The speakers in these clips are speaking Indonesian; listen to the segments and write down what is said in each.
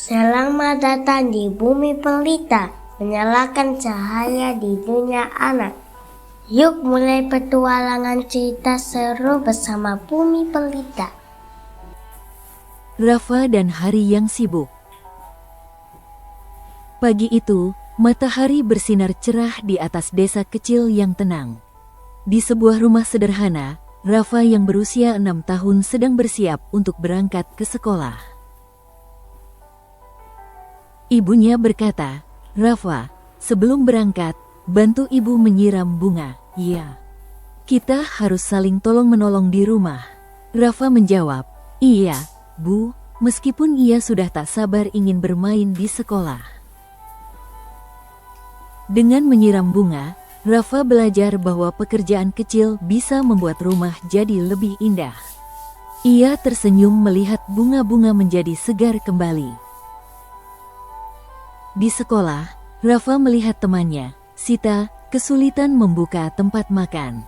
Selamat datang di bumi pelita, menyalakan cahaya di dunia anak. Yuk mulai petualangan cerita seru bersama bumi pelita. Rafa dan hari yang sibuk. Pagi itu, matahari bersinar cerah di atas desa kecil yang tenang. Di sebuah rumah sederhana, Rafa yang berusia 6 tahun sedang bersiap untuk berangkat ke sekolah. Ibunya berkata, "Rafa, sebelum berangkat, bantu ibu menyiram bunga." "Iya. Kita harus saling tolong-menolong di rumah." Rafa menjawab, "Iya, Bu," meskipun ia sudah tak sabar ingin bermain di sekolah. Dengan menyiram bunga, Rafa belajar bahwa pekerjaan kecil bisa membuat rumah jadi lebih indah. Ia tersenyum melihat bunga-bunga menjadi segar kembali. Di sekolah, Rafa melihat temannya, Sita, kesulitan membuka tempat makan.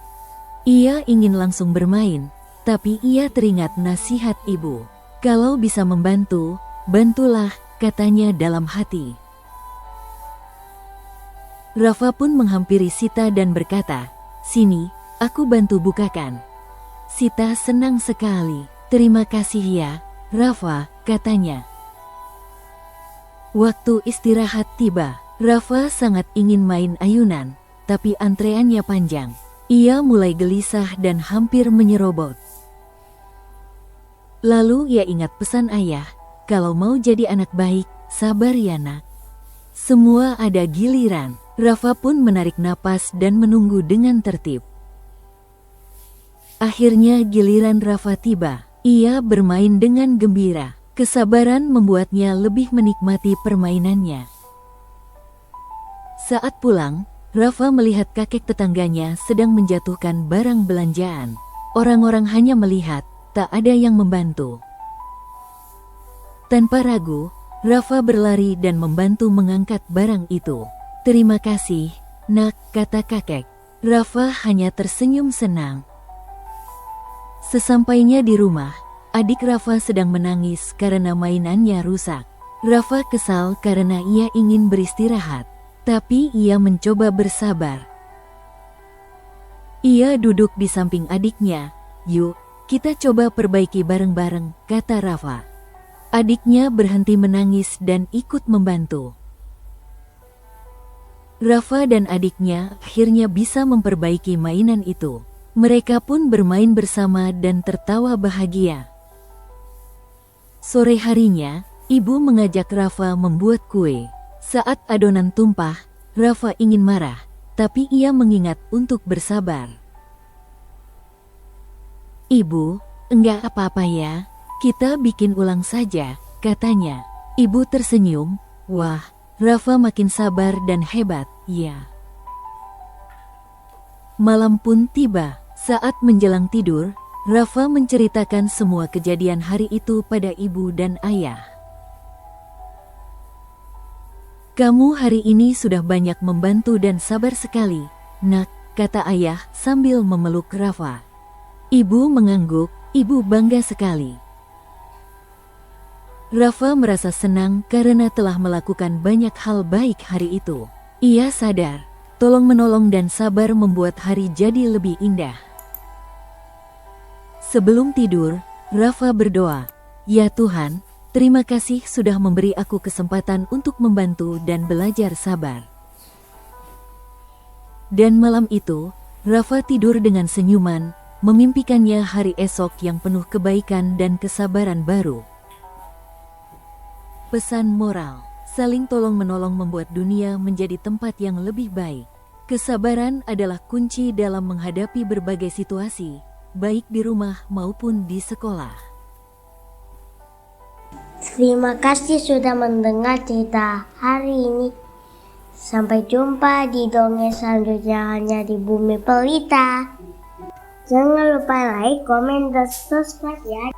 Ia ingin langsung bermain, tapi ia teringat nasihat ibu. "Kalau bisa membantu, bantulah," katanya dalam hati. Rafa pun menghampiri Sita dan berkata, "Sini, aku bantu bukakan." Sita senang sekali. "Terima kasih ya, Rafa," katanya. Waktu istirahat tiba. Rafa sangat ingin main ayunan, tapi antreannya panjang. Ia mulai gelisah dan hampir menyerobot. Lalu ia ingat pesan ayah, "Kalau mau jadi anak baik, sabar ya nak. Semua ada giliran." Rafa pun menarik napas dan menunggu dengan tertib. Akhirnya giliran Rafa tiba. Ia bermain dengan gembira. Kesabaran membuatnya lebih menikmati permainannya. Saat pulang, Rafa melihat kakek tetangganya sedang menjatuhkan barang belanjaan. Orang-orang hanya melihat, tak ada yang membantu. Tanpa ragu, Rafa berlari dan membantu mengangkat barang itu. "Terima kasih, nak," kata kakek. Rafa hanya tersenyum senang. Sesampainya di rumah, adik Rafa sedang menangis karena mainannya rusak. Rafa kesal karena ia ingin beristirahat, tapi ia mencoba bersabar. Ia duduk di samping adiknya. "Yuk, kita coba perbaiki bareng-bareng," kata Rafa. Adiknya berhenti menangis dan ikut membantu. Rafa dan adiknya akhirnya bisa memperbaiki mainan itu. Mereka pun bermain bersama dan tertawa bahagia. Sore harinya, ibu mengajak Rafa membuat kue. Saat adonan tumpah, Rafa ingin marah, tapi ia mengingat untuk bersabar. "Ibu, enggak apa-apa ya, kita bikin ulang saja," katanya. Ibu tersenyum. Wah, Rafa makin sabar dan hebat, ya. Malam pun tiba. Saat menjelang tidur, Rafa menceritakan semua kejadian hari itu pada ibu dan ayah. "Kamu hari ini sudah banyak membantu dan sabar sekali, nak," kata ayah sambil memeluk Rafa. Ibu mengangguk, ibu bangga sekali. Rafa merasa senang karena telah melakukan banyak hal baik hari itu. Ia sadar, tolong-menolong dan sabar membuat hari jadi lebih indah. Sebelum tidur, Rafa berdoa, "Ya Tuhan, terima kasih sudah memberi aku kesempatan untuk membantu dan belajar sabar." Dan malam itu, Rafa tidur dengan senyuman, memimpikannya hari esok yang penuh kebaikan dan kesabaran baru. Pesan moral, saling tolong-menolong membuat dunia menjadi tempat yang lebih baik. Kesabaran adalah kunci dalam menghadapi berbagai situasi, baik di rumah maupun di sekolah. Terima kasih sudah mendengar cerita hari ini. Sampai jumpa di dongeng selanjutnya hanya di bumi pelita. Jangan lupa like, komen, dan subscribe ya.